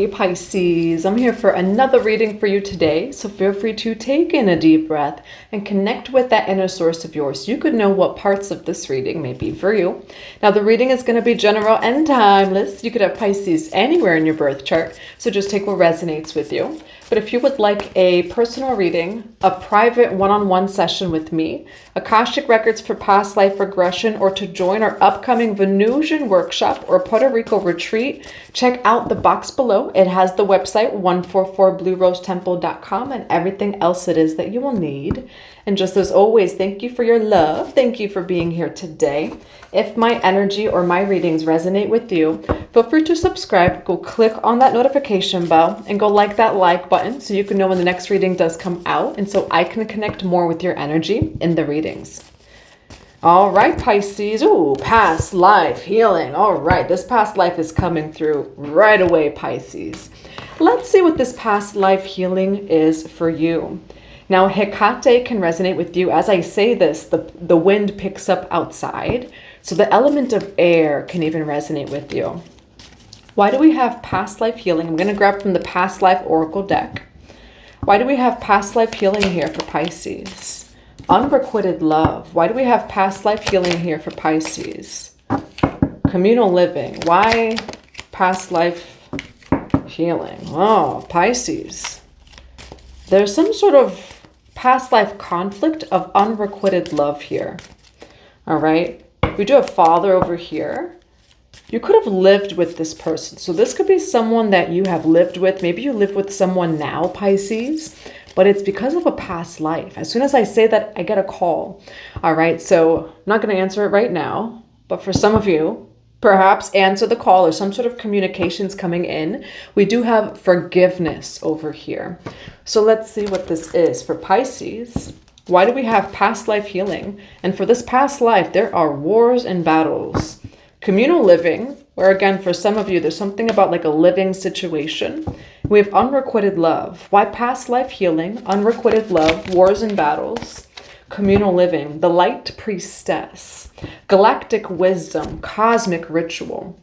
Hey Pisces, I'm here for another reading for you today, so feel free to take in a deep breath and connect with that inner source of yours so you could know what parts of this reading may be for you. Now the reading is going to be general and timeless. You could have Pisces anywhere in your birth chart, so just take what resonates with you. But if you would like a personal reading, a private one-on-one session with me, Akashic Records for past life regression, or to join our upcoming Venusian workshop or Puerto Rico retreat, check out the box below. It has the website 144bluerosetemple.com and everything else it is that you will need. And just as always, thank you for your love. Thank you for being here today. If my energy or my readings resonate with you, feel free to subscribe. Go click on that notification bell and go like that like button so you can know when the next reading does come out and so I can connect more with your energy in the readings. All right, Pisces. Ooh, past life healing. All right, this past life is coming through right away, Pisces. Let's see what this past life healing is for you. Now, Hecate can resonate with you. As I say this, the wind picks up outside. So the element of air can even resonate with you. Why do we have past life healing? I'm going to grab from the past life oracle deck. Why do we have past life healing here for Pisces? Unrequited love. Why do we have past life healing here for Pisces? Communal living. Why past life healing? Oh, Pisces. There's some sort of past life conflict of unrequited love here. All right. We do have father over here. You could have lived with this person. So this could be someone that you have lived with. Maybe you live with someone now, Pisces, but it's because of a past life. As soon as I say that, I get a call. All right. So I'm not going to answer it right now, but for some of you, perhaps answer the call or some sort of communications coming in. We do have forgiveness over here. So let's see what this is for Pisces. Why do we have past life healing? And for this past life, there are wars and battles. Communal living, where again, for some of you, there's something about like a living situation. We have unrequited love. Why past life healing, unrequited love, wars and battles? Communal living, the light priestess, galactic wisdom, cosmic ritual.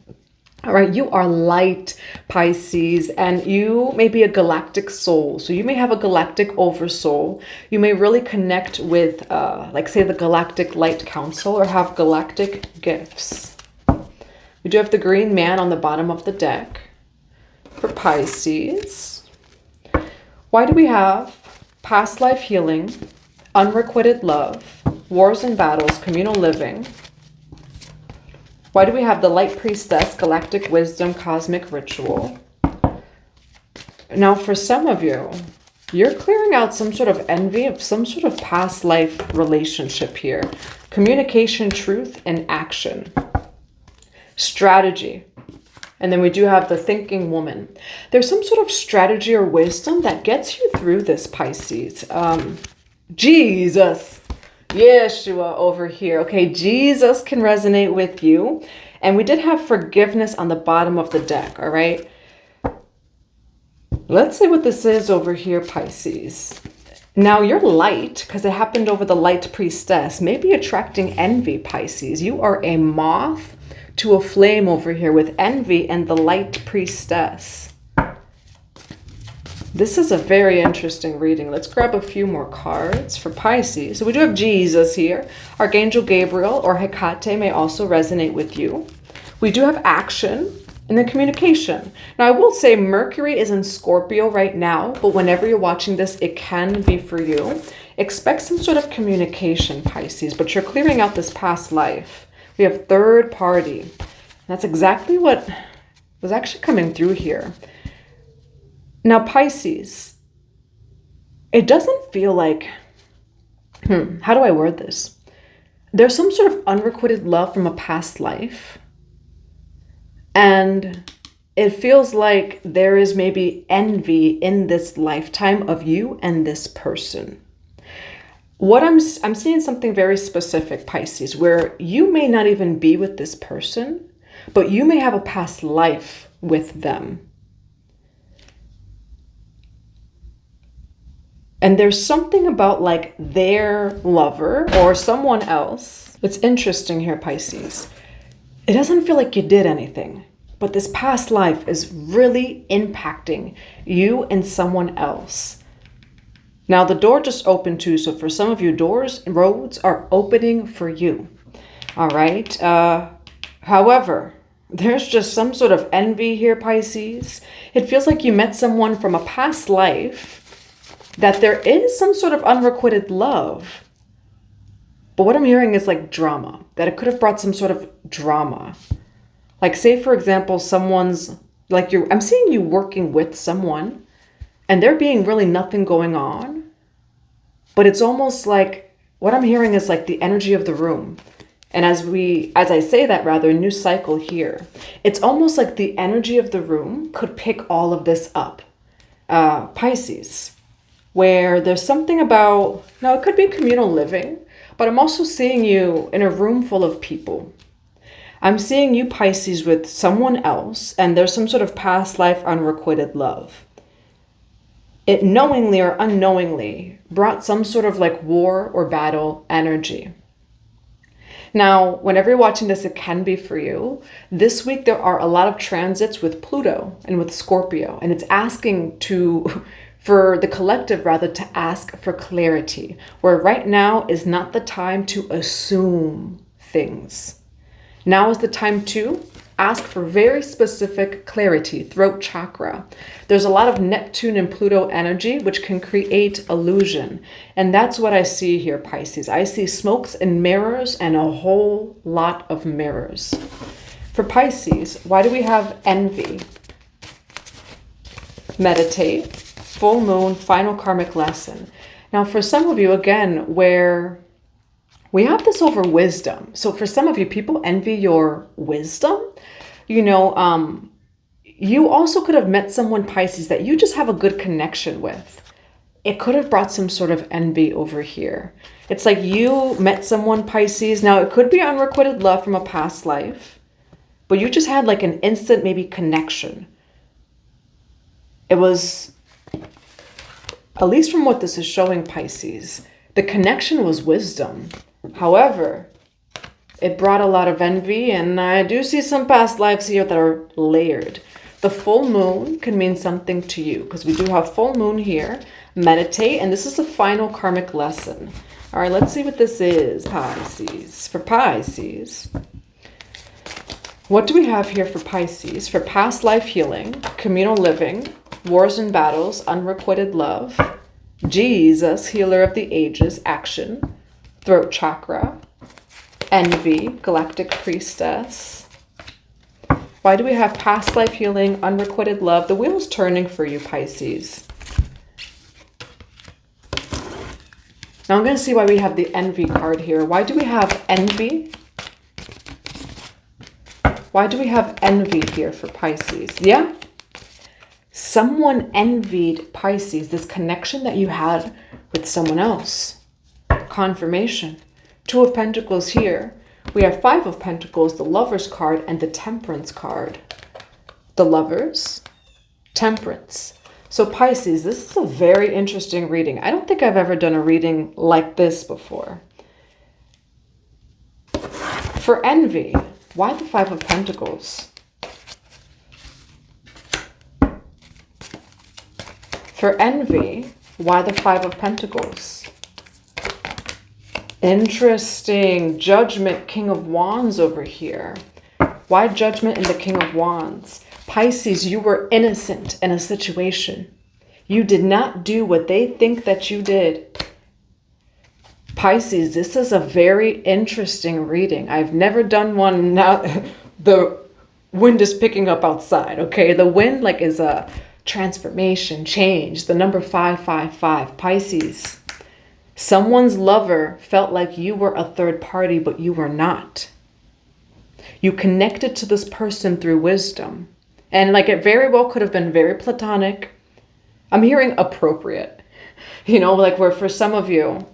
All right, you are light, Pisces, and you may be a galactic soul. So you may have a galactic oversoul. You may really connect with, like say, the Galactic Light Council or have galactic gifts. We do have the green man on the bottom of the deck for Pisces. Why do we have past life healing, unrequited love, wars and battles, communal living? Why do we have the light priestess, galactic wisdom, cosmic ritual? Now, for some of you, you're clearing out some sort of envy of some sort of past life relationship here. Communication, truth, and action. Strategy. And then we do have the thinking woman. There's some sort of strategy or wisdom that gets you through this, Pisces. Jesus. Yeshua over here. Okay, Jesus can resonate with you. And we did have forgiveness on the bottom of the deck, all right? Let's see what this is over here, Pisces. Now, your light, because it happened over the light priestess, may be attracting envy, Pisces. You are a moth to a flame over here with envy and the light priestess. This is a very interesting reading. Let's grab a few more cards for Pisces. So we do have Jesus here. Archangel Gabriel or Hecate may also resonate with you. We do have action and then communication. Now, I will say Mercury is in Scorpio right now, but whenever you're watching this, it can be for you. Expect some sort of communication, Pisces, but you're clearing out this past life. We have third party. That's exactly what was actually coming through here. Now, Pisces, it doesn't feel like, how do I word this? There's some sort of unrequited love from a past life. And it feels like there is maybe envy in this lifetime of you and this person. What I'm seeing something very specific, Pisces, where you may not even be with this person, but you may have a past life with them. And there's something about like their lover or someone else. It's interesting here, Pisces. It doesn't feel like you did anything. but this past life is really impacting you and someone else. Now, the door just opened too, so for some of you, doors and roads are opening for you. All right. However, there's just some sort of envy here, Pisces. It feels like you met someone from a past life, that there is some sort of unrequited love. But what I'm hearing is like drama, that it could have brought some sort of drama. Like say, for example, someone's like I'm seeing you working with someone and there being really nothing going on. But it's almost like what I'm hearing is like the energy of the room. And as I say that, rather, new cycle here, it's almost like the energy of the room could pick all of this up. Pisces, where there's something about, now it could be communal living, but I'm also seeing you in a room full of people. I'm seeing you, Pisces, with someone else, and there's some sort of past life unrequited love. It knowingly or unknowingly brought some sort of like war or battle energy. Now, whenever you're watching this, it can be for you. This week, there are a lot of transits with Pluto and with Scorpio, and it's asking for the collective rather, to ask for clarity, where right now is not the time to assume things. Now is the time to ask for very specific clarity, throat chakra. There's a lot of Neptune and Pluto energy, which can create illusion. And that's what I see here, Pisces. I see smokes and mirrors and a whole lot of mirrors. For Pisces, why do we have envy? Meditate, full moon, final karmic lesson. Now, for some of you, again, where we have this over wisdom. So for some of you, people envy your wisdom. You know, you also could have met someone, Pisces, that you just have a good connection with. It could have brought some sort of envy over here. It's like you met someone, Pisces. Now, it could be unrequited love from a past life, but you just had like an instant maybe connection. It was, at least from what this is showing, Pisces, the connection was wisdom. However, it brought a lot of envy, and I do see some past lives here that are layered. The full moon can mean something to you, because we do have full moon here. Meditate, and this is the final karmic lesson. All right, let's see what this is, Pisces. For Pisces, what do we have here for Pisces? For past life healing, communal living, wars and battles, unrequited love, Jesus, healer of the ages, action, throat chakra, envy, galactic priestess. Why do we have past life healing, unrequited love? The wheel's turning for you, Pisces. Now I'm going to see why we have the envy card here. Why do we have envy? Why do we have envy here for Pisces? Yeah. Someone envied, Pisces, this connection that you had with someone else. Confirmation. Two of Pentacles here. We have Five of Pentacles, the Lovers card, and the Temperance card. The Lovers, Temperance. So Pisces, this is a very interesting reading. I don't think I've ever done a reading like this before. For envy, why the Five of Pentacles? For envy, why the Five of Pentacles? Interesting. Judgment, King of Wands over here. Why Judgment and the King of Wands? Pisces, you were innocent in a situation. You did not do what they think that you did. Pisces, this is a very interesting reading. I've never done one. Now the wind is picking up outside, okay? The wind like is a transformation, change. The number 555. Pisces. Someone's lover felt like you were a third party, but you were not. You connected to this person through wisdom. And like it very well could have been very platonic. I'm hearing appropriate. You know, like where for some of you,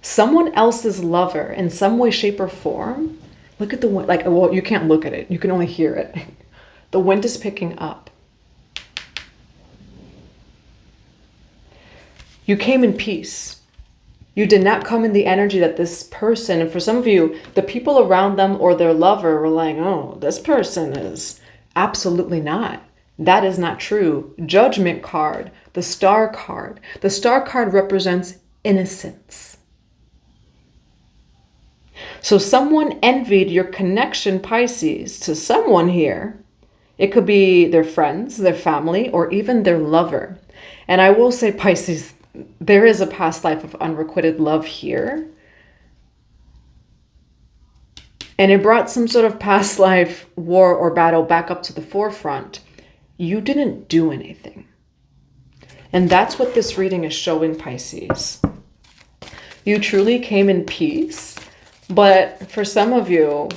someone else's lover in some way, shape, or form. Look at the wind. Like, well, you can't look at it. You can only hear it. The wind is picking up. You came in peace. You did not come in the energy that this person, and for some of you, the people around them or their lover were like, oh, this person is Absolutely not. That is not true. Judgment card, the star card. The star card represents innocence. So someone envied your connection, Pisces, to someone here. It could be their friends, their family, or even their lover. And I will say, Pisces, there is a past life of unrequited love here. And it brought some sort of past life war or battle back up to the forefront. You didn't do anything. And that's what this reading is showing, Pisces. You truly came in peace. But for some of you,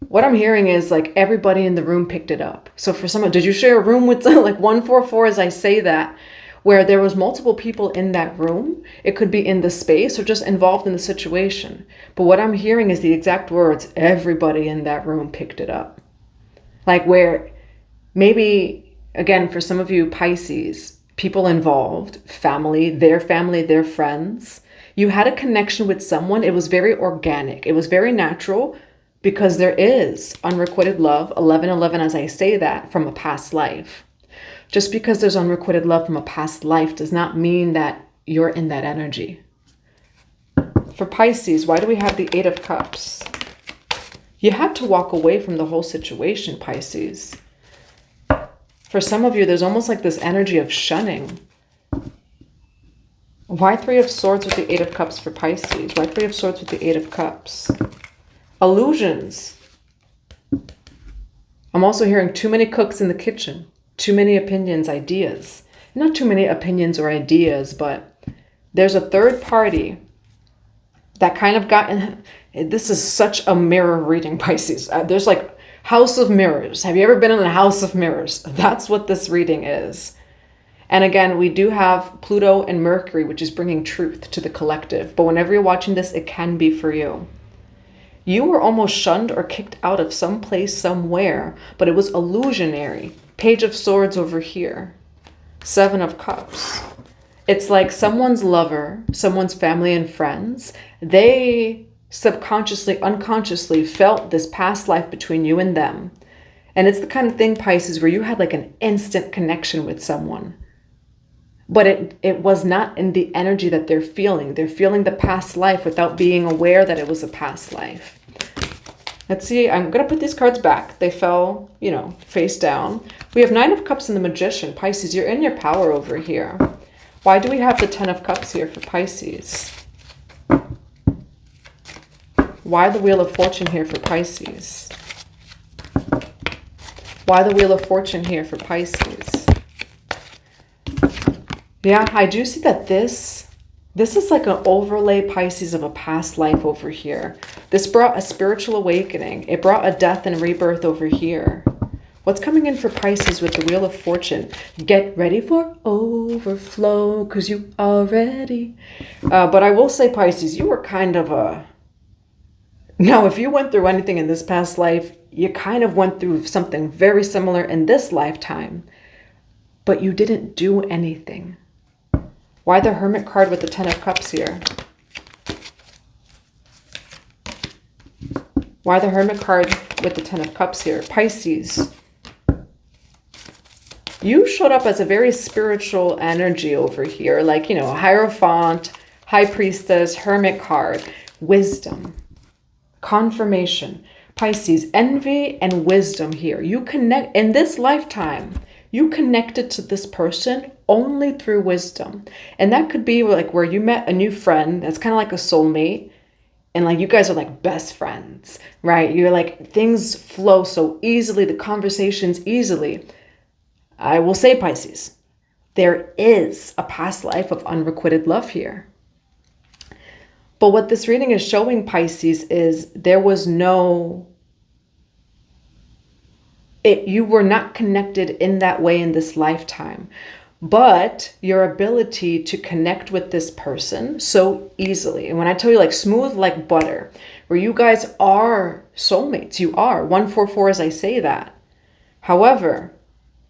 what I'm hearing is like everybody in the room picked it up. So for some, did you share a room with like 144 as I say that, where there was multiple people in that room? It could be in the space or just involved in the situation. But what I'm hearing is the exact words, everybody in that room picked it up. Like where maybe, again, for some of you Pisces, people involved, family, their friends, you had a connection with someone. It was very organic. It was very natural because there is unrequited love, 1111 as I say that, from a past life. Just because there's unrequited love from a past life does not mean that you're in that energy. For Pisces, why do we have the 8 of Cups? You had to walk away from the whole situation, Pisces. For some of you, there's almost like this energy of shunning. Why 3 of Swords with the 8 of Cups for Pisces? Why 3 of Swords with the 8 of Cups? Illusions. I'm also hearing too many cooks in the kitchen. Too many opinions, ideas. Not too many opinions or ideas, but there's a third party that kind of got in. This is such a mirror reading, Pisces. There's like House of Mirrors. Have you ever been in a House of Mirrors? That's what this reading is. And again, we do have Pluto and Mercury, which is bringing truth to the collective. But whenever you're watching this, it can be for you. You were almost shunned or kicked out of some place somewhere, but it was illusionary. Page of Swords over here. 7 of Cups. It's like someone's lover, someone's family and friends, they subconsciously, unconsciously felt this past life between you and them. And it's the kind of thing, Pisces, where you had like an instant connection with someone. But it was not in the energy that they're feeling. They're feeling the past life without being aware that it was a past life. Let's see, I'm going to put these cards back. They fell, face down. We have 9 of Cups and the Magician. Pisces, you're in your power over here. Why do we have the 10 of Cups here for Pisces? Why the Wheel of Fortune here for Pisces? Why the Wheel of Fortune here for Pisces? Yeah, I do see that this is like an overlay, Pisces, of a past life over here. This brought a spiritual awakening. It brought a death and rebirth over here. What's coming in for Pisces with the Wheel of Fortune? Get ready for overflow, because you are ready. But I will say, Pisces, you were kind of a... Now, if you went through anything in this past life, you kind of went through something very similar in this lifetime. But you didn't do anything. Why the Hermit card with the 10 of Cups here? Why the Hermit card with the 10 of Cups here? Pisces, you showed up as a very spiritual energy over here. Like, Hierophant, High Priestess, Hermit card, wisdom, confirmation. Pisces, envy and wisdom here. You connect in this lifetime. You connected to this person only through wisdom. And that could be like where you met a new friend that's kind of like a soulmate. And like you guys are like best friends, right? You're like, things flow so easily, the conversations easily. I will say, Pisces, there is a past life of unrequited love here. But what this reading is showing, Pisces, is there was no... you were not connected in that way in this lifetime. But your ability to connect with this person so easily. And when I tell you like smooth like butter, where you guys are soulmates, you are 144 as I say that. However,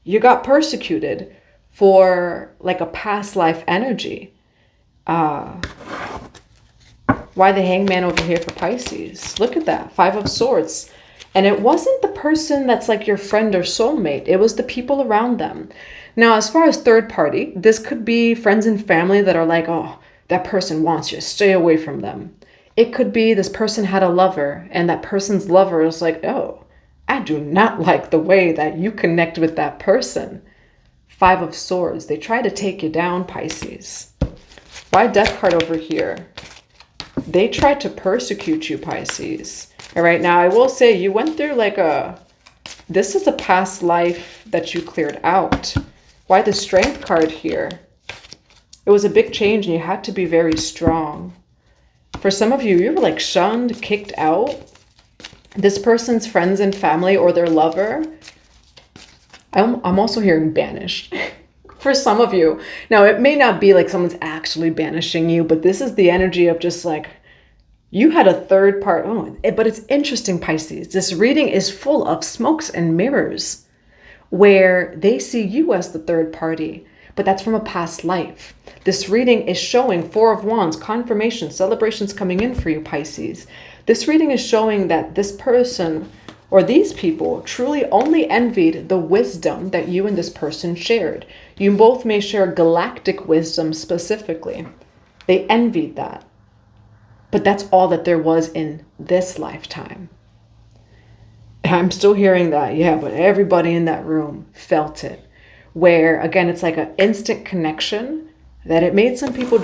you got persecuted for like a past life energy. Why the Hangman over here for Pisces? Look at that. 5 of Swords. And it wasn't the person that's like your friend or soulmate. It was the people around them. Now, as far as third party, this could be friends and family that are like, oh, that person wants you, stay away from them. It could be this person had a lover and that person's lover is like, oh, I do not like the way that you connect with that person. Five of Swords. They try to take you down, Pisces. Why Death card over here? They tried to persecute you, Pisces. All right, now I will say you went through like this is a past life that you cleared out. Why the Strength card here? It was a big change and you had to be very strong. For some of you, you were like shunned, kicked out. This person's friends and family or their lover, I'm also hearing banished. For some of you. Now, it may not be like someone's actually banishing you, but this is the energy of just like, you had a third part. Oh, but it's interesting, Pisces. This reading is full of smokes and mirrors where they see you as the third party, but that's from a past life. This reading is showing Four of Wands, confirmation, celebrations coming in for you, Pisces. This reading is showing that this person or these people truly only envied the wisdom that you and this person shared. You both may share galactic wisdom specifically. They envied that. But that's all that there was in this lifetime. I'm still hearing that, yeah, but everybody in that room felt it. Where, again, it's like an instant connection that it made some people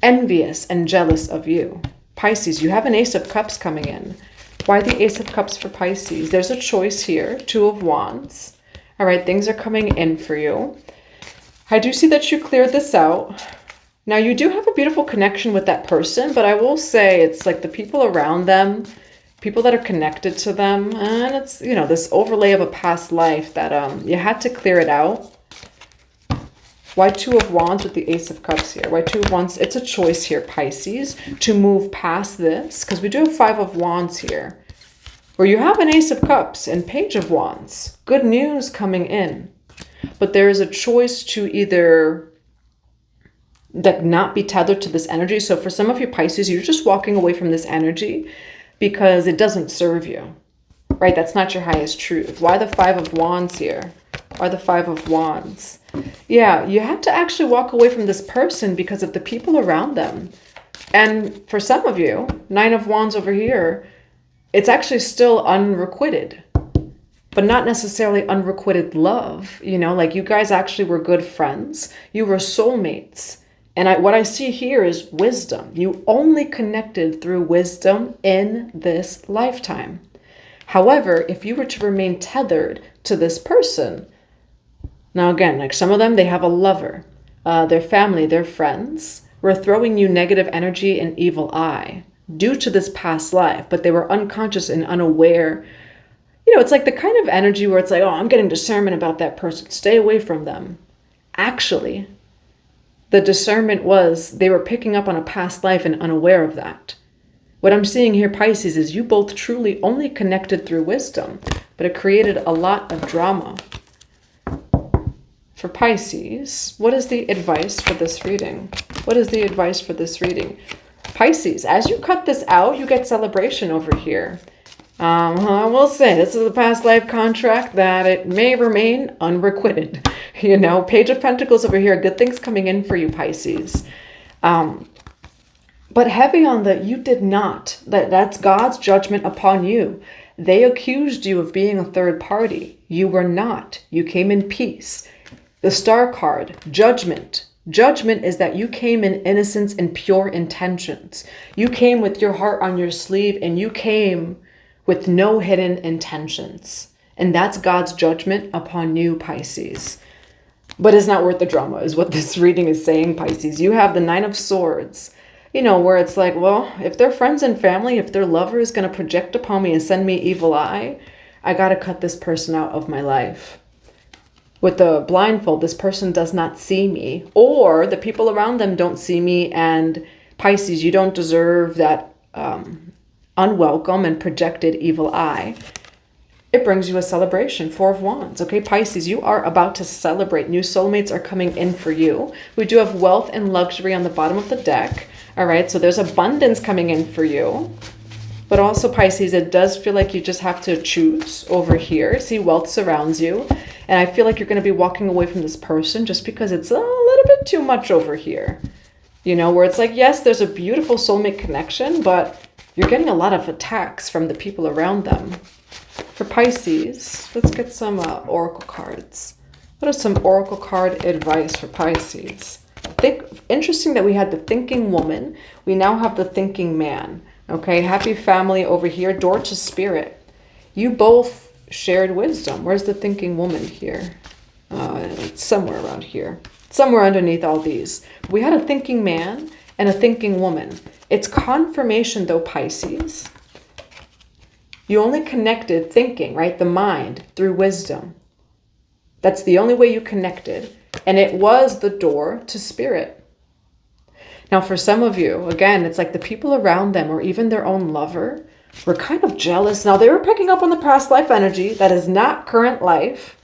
envious and jealous of you. Pisces, you have an Ace of Cups coming in. Why the Ace of Cups for Pisces? There's a choice here, Two of Wands. All right, things are coming in for you. I do see that you cleared this out. Now, you do have a beautiful connection with that person, but I will say it's like the people around them, people that are connected to them, and it's, you know, this overlay of a past life that you had to clear it out. Why Two of Wands with the Ace of Cups here? Why Two of Wands? It's a choice here, Pisces, to move past this, because we do have Five of Wands here, where you have an Ace of Cups and Page of Wands. Good news coming in. But there is a choice to either like not be tethered to this energy. So for some of you, Pisces, you're just walking away from this energy because it doesn't serve you, right? That's not your highest truth. Why the Five of Wands here? Why the Five of Wands? Yeah, you have to actually walk away from this person because of the people around them. And for some of you, Nine of Wands over here, it's actually still unrequited, but not necessarily unrequited love. You know, like you guys actually were good friends. You were soulmates. And what I see here is wisdom. You only connected through wisdom in this lifetime. However, if you were to remain tethered to this person, now again, like some of them, they have a lover, their family, their friends were throwing you negative energy and evil eye due to this past life, but they were unconscious and unaware. You know, it's like the kind of energy where it's like, oh, I'm getting discernment about that person. Stay away from them. Actually, the discernment was they were picking up on a past life and unaware of that. What I'm seeing here, Pisces, is you both truly only connected through wisdom, but it created a lot of drama. For Pisces, what is the advice for this reading? What is the advice for this reading? Pisces, as you cut this out, you get celebration over here. I will say, this is a past life contract that it may remain unrequited. You know, Page of Pentacles over here, good things coming in for you, Pisces. But heavy on the, you did not. That's God's judgment upon you. They accused you of being a third party. You were not. You came in peace. The Star card, judgment. Judgment is that you came in innocence and pure intentions. You came with your heart on your sleeve and you came with no hidden intentions. And that's God's judgment upon you, Pisces. But it's not worth the drama, is what this reading is saying, Pisces. You have the Nine of Swords, you know, where it's like, well, if they're friends and family, if their lover is going to project upon me and send me evil eye, I got to cut this person out of my life. With the blindfold, this person does not see me, or the people around them don't see me, and Pisces, you don't deserve that unwelcome and projected evil eye. It brings you a celebration, Four of Wands. Okay, Pisces, you are about to celebrate. New soulmates are coming in for you. We do have wealth and luxury on the bottom of the deck. All right, so there's abundance coming in for you. But also, Pisces, it does feel like you just have to choose over here. See, wealth surrounds you. And I feel like you're going to be walking away from this person just because it's a little bit too much over here. You know, where it's like, yes, there's a beautiful soulmate connection, but you're getting a lot of attacks from the people around them. For Pisces, let's get some oracle cards. What is some oracle card advice for Pisces? Interesting that we had the thinking woman. We now have the thinking man. Okay, happy family over here. Door to spirit. You both shared wisdom. Where's the thinking woman here? It's somewhere around here. Somewhere underneath all these. We had a thinking man and a thinking woman. It's confirmation though, Pisces. You only connected thinking, right? The mind through wisdom. That's the only way you connected. And it was the door to spirit. Now, for some of you, again, it's like the people around them or even their own lover were kind of jealous. Now, they were picking up on the past life energy. That is not current life.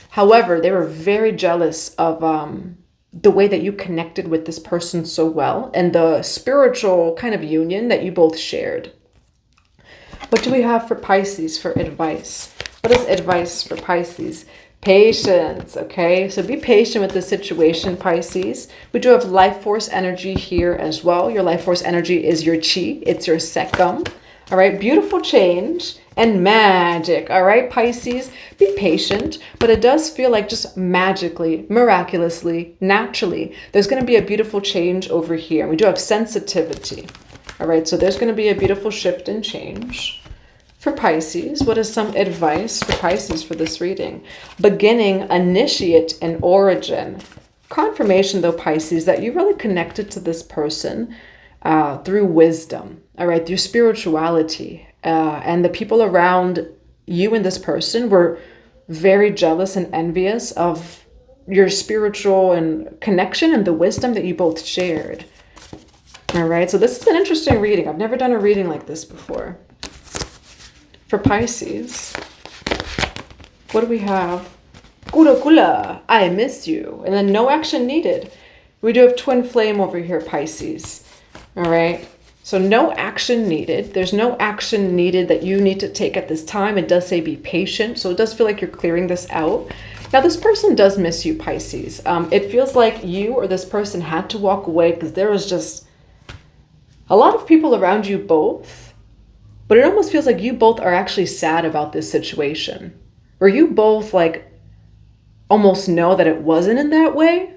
However, they were very jealous of the way that you connected with this person so well and the spiritual kind of union that you both shared. What do we have for Pisces for advice? What is advice for Pisces? Patience, okay? So be patient with the situation, Pisces. We do have life force energy here as well. Your life force energy is your chi. It's your sekam. All right, beautiful change and magic. All right, Pisces, be patient, but it does feel like just magically, miraculously, naturally, there's going to be a beautiful change over here. We do have sensitivity. All right, so there's going to be a beautiful shift and change. For Pisces, what is some advice for Pisces for this reading? Beginning, initiate, and origin. Confirmation, though, Pisces, that you really connected to this person through wisdom, all right, through spirituality. And the people around you and this person were very jealous and envious of your spiritual and connection and the wisdom that you both shared. All right, so this is an interesting reading. I've never done a reading like this before. For Pisces, what do we have? Kula kula, I miss you. And then no action needed. We do have twin flame over here, Pisces. All right. So no action needed. There's no action needed that you need to take at this time. It does say be patient. So it does feel like you're clearing this out. Now, this person does miss you, Pisces. It feels like you or this person had to walk away because there was just a lot of people around you both. But it almost feels like you both are actually sad about this situation. Or you both like almost know that it wasn't in that way.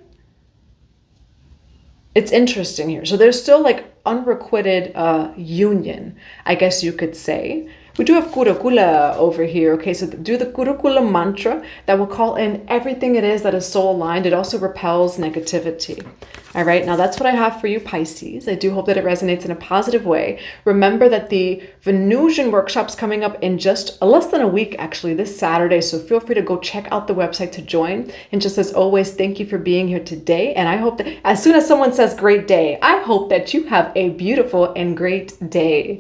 It's interesting here. So there's still like unrequited union, I guess you could say. We do have Kurukula over here. Okay, so do the Kurukula mantra that will call in everything it is that is soul aligned. It also repels negativity. All right, now that's what I have for you, Pisces. I do hope that it resonates in a positive way. Remember that the Venusian workshop's coming up in just less than a week, actually, this Saturday. So feel free to go check out the website to join. And just as always, thank you for being here today. And I hope that as soon as someone says great day, I hope that you have a beautiful and great day.